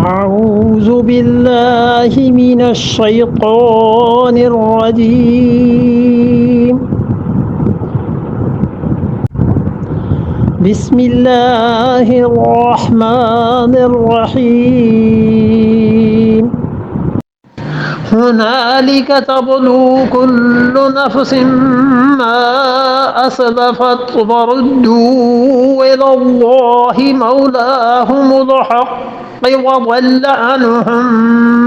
أعوذ بالله من الشيطان الرجيم بسم الله الرحمن الرحيم هنالك تبلو كل نفس ما أسلفت وردوا إلى الله مولاهم الحق وضل عنهم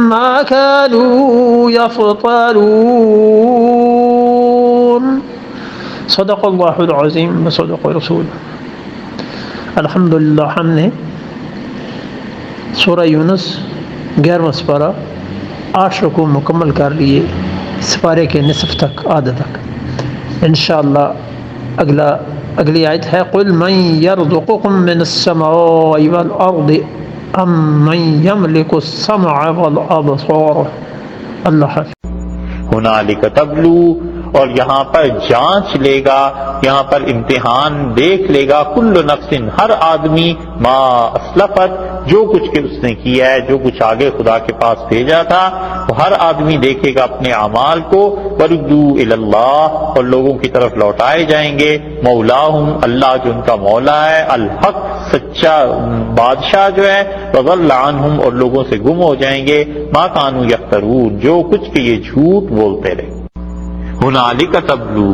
ما كانوا يفترون صدق اللہ العظیم وصدق رسول. الحمدللہ ہم نے سورہ یونس 11واں سپارہ 8 رکوع مکمل کر لیے سپارے کے نصف تک آدھا تک. انشاءاللہ اگلی آیت ہے قل من یرزقکم من السماء والارض ام من یملک السمع والابصار. اللہ حافظ. ہنالک تبلو، اور یہاں پر جانچ لے گا، یہاں پر امتحان دیکھ لے گا کل نفس، ہر آدمی ما اسلفت، جو کچھ کہ اس نے کیا ہے، جو کچھ آگے خدا کے پاس بھیجا تھا، وہ ہر آدمی دیکھے گا اپنے اعمال کو. وردوا الی اللہ، اور لوگوں کی طرف لوٹائے جائیں گے مولاہم، اللہ جو ان کا مولا ہے، الحق سچا بادشاہ جو ہے، وضل عنہم، اور لوگوں سے گم ہو جائیں گے ما کانوا یفترون، جو کچھ کہ یہ جھوٹ بولتے رہے. ہنالک تبلو،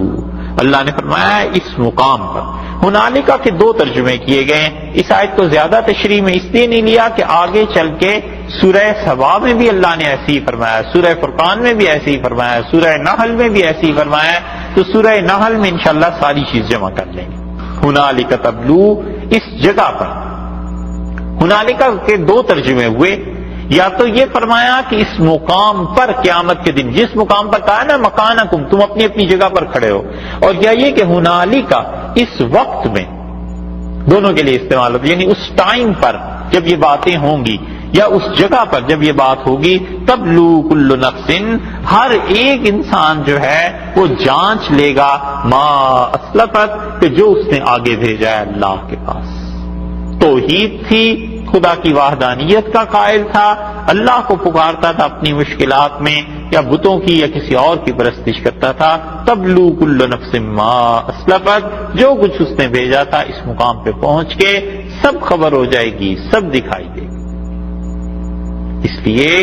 اللہ نے فرمایا ہے اس مقام پر. ہنالکا کے 2 ترجمے کیے گئے ہیں. اس آیت کو زیادہ تشریح میں اس لیے نہیں لیا کہ آگے چل کے سورہ سبا میں بھی اللہ نے ایسے ہی فرمایا، سورہ فرقان میں بھی ایسے ہی فرمایا، سورہ نحل میں بھی ایسے ہی فرمایا، تو سورہ نحل میں انشاءاللہ ساری چیز جمع کر لیں گے. ہنالک تبلو، اس جگہ پر. ہنالکا کے 2 ترجمے ہوئے. یا تو یہ فرمایا کہ اس مقام پر قیامت کے دن، جس مقام پر کہا نا مکانکم، تم اپنی اپنی جگہ پر کھڑے ہو، اور یا یہ کہ ہنالکا اس وقت میں، دونوں کے لیے استعمال ہوتا ہے، یعنی اس ٹائم پر جب یہ باتیں ہوں گی، یا اس جگہ پر جب یہ بات ہوگی. تبلو کل نفس، ہر ایک انسان جو ہے وہ جانچ لے گا ما اسلفت، کہ جو اس نے آگے بھیجا ہے اللہ کے پاس. توحید تھی، خدا کی وحدانیت کا قائل تھا، اللہ کو پکارتا تھا اپنی مشکلات میں، یا بتوں کی یا کسی اور کی پرستش کرتا تھا. تبلو کل نفس ما اسلفت، جو کچھ اس نے بھیجا تھا اس مقام پہ پہنچ کے سب خبر ہو جائے گی، سب دکھائی دے گی. اس لیے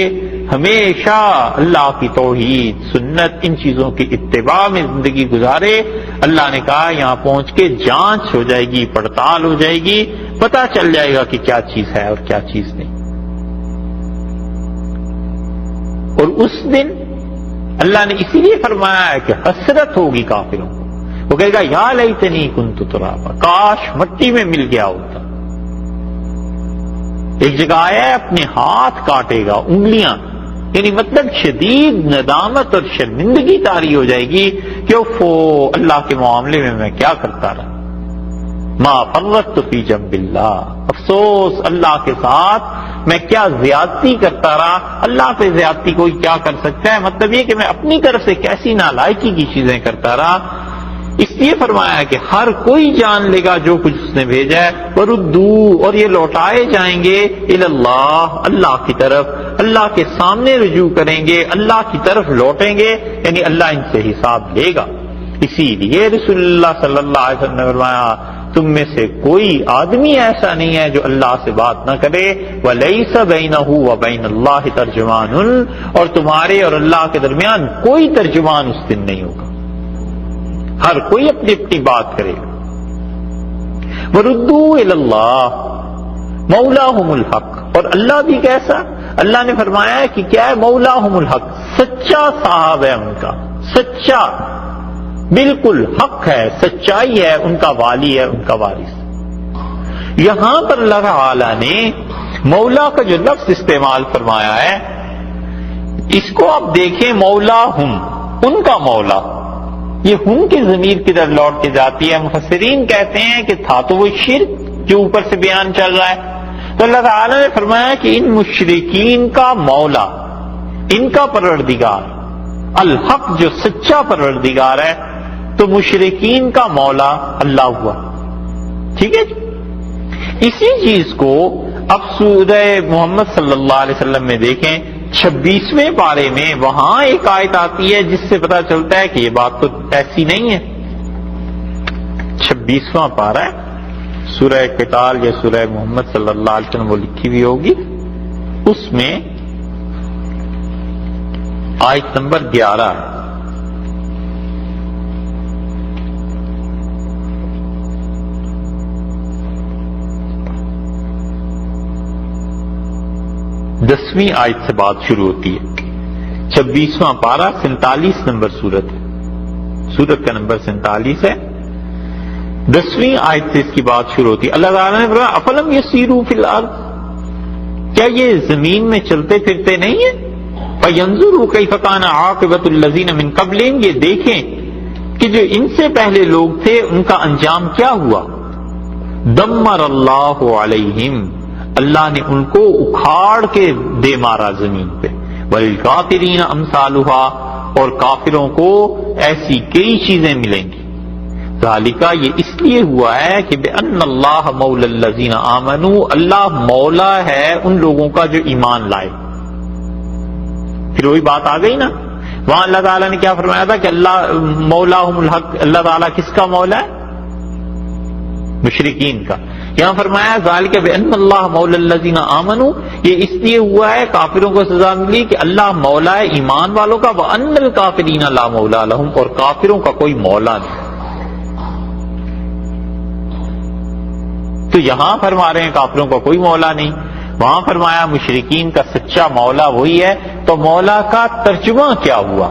ہمیشہ اللہ کی توحید، سنت، ان چیزوں کی اتباع میں زندگی گزارے. اللہ نے کہا یہاں پہنچ کے جانچ ہو جائے گی، پڑتال ہو جائے گی، پتہ چل جائے گا کہ کیا چیز ہے اور کیا چیز نہیں. اور اس دن اللہ نے اسی لیے فرمایا ہے کہ حسرت ہوگی کافروں کو. وہ کہے گا یا لیتنی کنت ترابا، کاش مٹی میں مل گیا ہوتا. ایک جگہ آیا ہے اپنے ہاتھ کاٹے گا، انگلیاں، یعنی مطلب شدید ندامت اور شرمندگی طاری ہو جائے گی کہ اللہ کے معاملے میں میں کیا کرتا رہا. ما فرطت فی جنب اللہ، افسوس اللہ کے ساتھ میں کیا زیادتی کرتا رہا. اللہ پہ زیادتی کوئی کیا کر سکتا ہے؟ مطلب یہ کہ میں اپنی طرف سے کیسی نالائکی کی چیزیں کرتا رہا. اس لیے فرمایا ہے کہ ہر کوئی جان لے گا جو کچھ اس نے بھیجا ہے. وردو، اور یہ لوٹائے جائیں گے الی اللہ، اللہ کی طرف، اللہ کے سامنے رجوع کریں گے، اللہ کی طرف لوٹیں گے، یعنی اللہ ان سے حساب لے گا. اسی لیے رسول اللہ صلی اللہ علیہ وسلم نے فرمایا تم میں سے کوئی آدمی ایسا نہیں ہے جو اللہ سے بات نہ کرے. وَلَيْسَ بَيْنَهُ وَبَيْنَ اللَّهِ تَرْجُمَانٌ، اور تمہارے اور اللہ کے درمیان کوئی ترجمان اس دن نہیں ہوگا. ہر کوئی اپنی اپنی بات کرے گا. وَرُدُّوا إِلَى اللَّهِ مَوْلَاهُمُ الْحَقِّ، اور اللہ بھی کیسا؟ اللہ نے فرمایا ہے کہ کیا ہے؟ مولاہم الحق، سچا صاحب ہے ان کا، سچا، بالکل حق ہے، سچائی ہے، ان کا والی ہے، ان کا وارث. یہاں پر اللہ تعالی نے مولا کا جو لفظ استعمال فرمایا ہے، اس کو آپ دیکھیں، مولا ہم، ان کا مولا، یہ ہم کی ضمیر کی طرف لوٹ کے جاتی ہے. مفسرین کہتے ہیں کہ تھا تو وہ شرک جو اوپر سے بیان چل رہا ہے، تو اللہ تعالی نے فرمایا کہ ان مشرکین کا مولا، ان کا پروردگار الحق جو سچا پروردگار ہے، تو مشرکین کا مولا اللہ ہوا. ٹھیک ہے جی. اسی چیز کو اب سورہ محمد صلی اللہ علیہ وسلم میں دیکھیں 26ویں پارے میں وہاں ایک آیت آتی ہے جس سے پتہ چلتا ہے کہ یہ بات تو ایسی نہیں ہے. 26واں پارہ ہے سورہ قتال یا سورہ محمد صلی اللہ علیہ وسلم وہ لکھی ہوئی ہوگی، اس میں آیت نمبر 11 ہے. دسویں آیت سے بات شروع ہوتی ہے. 26واں پارہ 47 نمبر سورت ہے، سورت کا نمبر 47 ہے. 10ویں آیت سے اس کی بات شروع ہوتی ہے. اللہ تعالیٰ نے فرمایا افلم یسیروا فی الارض، کیا یہ زمین میں چلتے پھرتے نہیں ہیں؟ فینظروا کیف کان عاقبۃ الذین من قبلہم، یہ دیکھیں کہ جو ان سے پہلے لوگ تھے ان کا انجام کیا ہوا. دمر اللہ علیہم، اللہ نے ان کو اکھاڑ کے دے مارا زمین پہ. والکافرین امثالھا، اور کافروں کو ایسی کئی چیزیں ملیں گی. ذالک، یہ اس لیے ہوا ہے کہ بأن اللہ مولا الذین آمنوا، اللہ مولا ہے ان لوگوں کا جو ایمان لائے. پھر وہی بات آ گئی نا، وہاں اللہ تعالیٰ نے کیا فرمایا تھا کہ اللہ مولاہم الحق، اللہ تعالیٰ کس کا مولا ہے؟ مشرکین کا. یہاں فرمایا ذالک بأن اللہ مولا الذین آمنوا، یہ اس لیے ہوا ہے کافروں کو سزا ملی کہ اللہ مولا ہے ایمان والوں کا. وأن الکافرین لا مولا لہم، اور کافروں کا کوئی مولا نہیں. تو یہاں فرما رہے ہیں کافروں کا کوئی مولا نہیں، وہاں فرمایا مشرکین کا سچا مولا وہی ہے. تو مولا کا ترجمہ کیا ہوا؟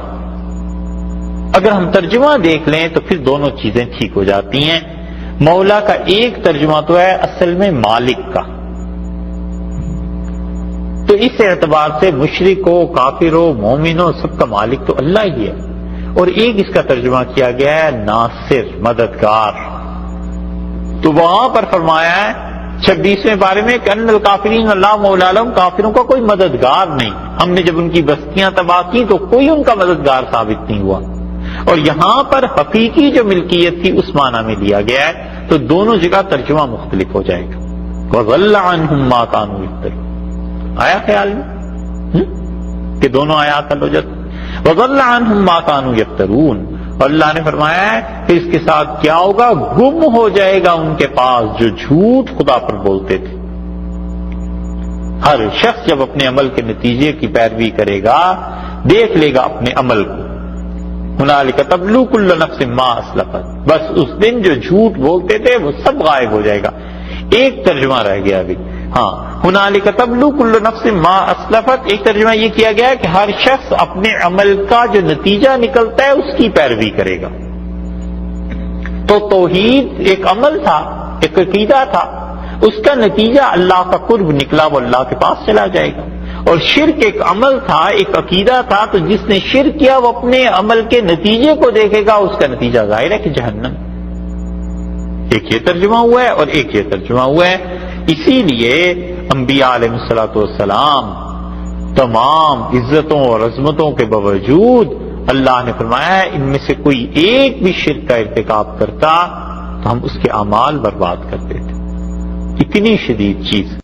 اگر ہم ترجمہ دیکھ لیں تو پھر دونوں چیزیں ٹھیک ہو جاتی ہیں. مولا کا ایک ترجمہ تو ہے اصل میں مالک کا، تو اس اعتبار سے مشرک ہو کافر ہو مومن ہو سب کا مالک تو اللہ ہی ہے. اور ایک اس کا ترجمہ کیا گیا ہے ناصر، مددگار. تو وہاں پر فرمایا ہے 26ویں بارے میں کہ ان الکافرین لا مولا لہم، کافروں کا کوئی مددگار نہیں. ہم نے جب ان کی بستیاں تباہ کی تو کوئی ان کا مددگار ثابت نہیں ہوا. اور یہاں پر حقیقی جو ملکیت تھی اس معنی میں لیا گیا ہے. تو دونوں جگہ ترجمہ مختلف ہو جائے گا. وَضَلَّ عَنْهُمْ مَا كَانُوا يَفْتَرُونَ، آیا خیال میں کہ دونوں آیات حل ہو جاتے. وَضَلَّ عَنْهُمْ مَا كَانُوا يَفْتَرُونَ، اور اللہ نے فرمایا ہے کہ اس کے ساتھ کیا ہوگا، گم ہو جائے گا ان کے پاس جو جھوٹ خدا پر بولتے تھے. ہر شخص جب اپنے عمل کے نتیجے کی پیروی کرے گا، دیکھ لے گا اپنے عمل کو. ہنالک تبلو کل نفس ما اسلفت، بس اس دن جو جھوٹ بولتے تھے وہ سب غائب ہو جائے گا. ایک ترجمہ رہ گیا ابھی، ہاں ہنالک تبلو کل نفس ما اسلفت. ایک ترجمہ یہ کیا گیا کہ ہر شخص اپنے عمل کا جو نتیجہ نکلتا ہے اس کی پیروی کرے گا. تو توحید ایک عمل تھا، ایک عقیدہ تھا، اس کا نتیجہ اللہ کا قرب نکلا، وہ اللہ کے پاس چلا جائے گا. اور شرک ایک عمل تھا، ایک عقیدہ تھا، تو جس نے شرک کیا وہ اپنے عمل کے نتیجے کو دیکھے گا، اس کا نتیجہ ظاہر ہے کہ جہنم. ایک یہ ترجمہ ہوا ہے اور ایک یہ ترجمہ ہوا ہے. اسی لیے انبیاء علیہ الصلوۃ والسلام تمام عزتوں اور عظمتوں کے باوجود اللہ نے فرمایا ہے ان میں سے کوئی ایک بھی شرک کا ارتکاب کرتا تو ہم اس کے اعمال برباد کرتے تھے. اتنی شدید چیز.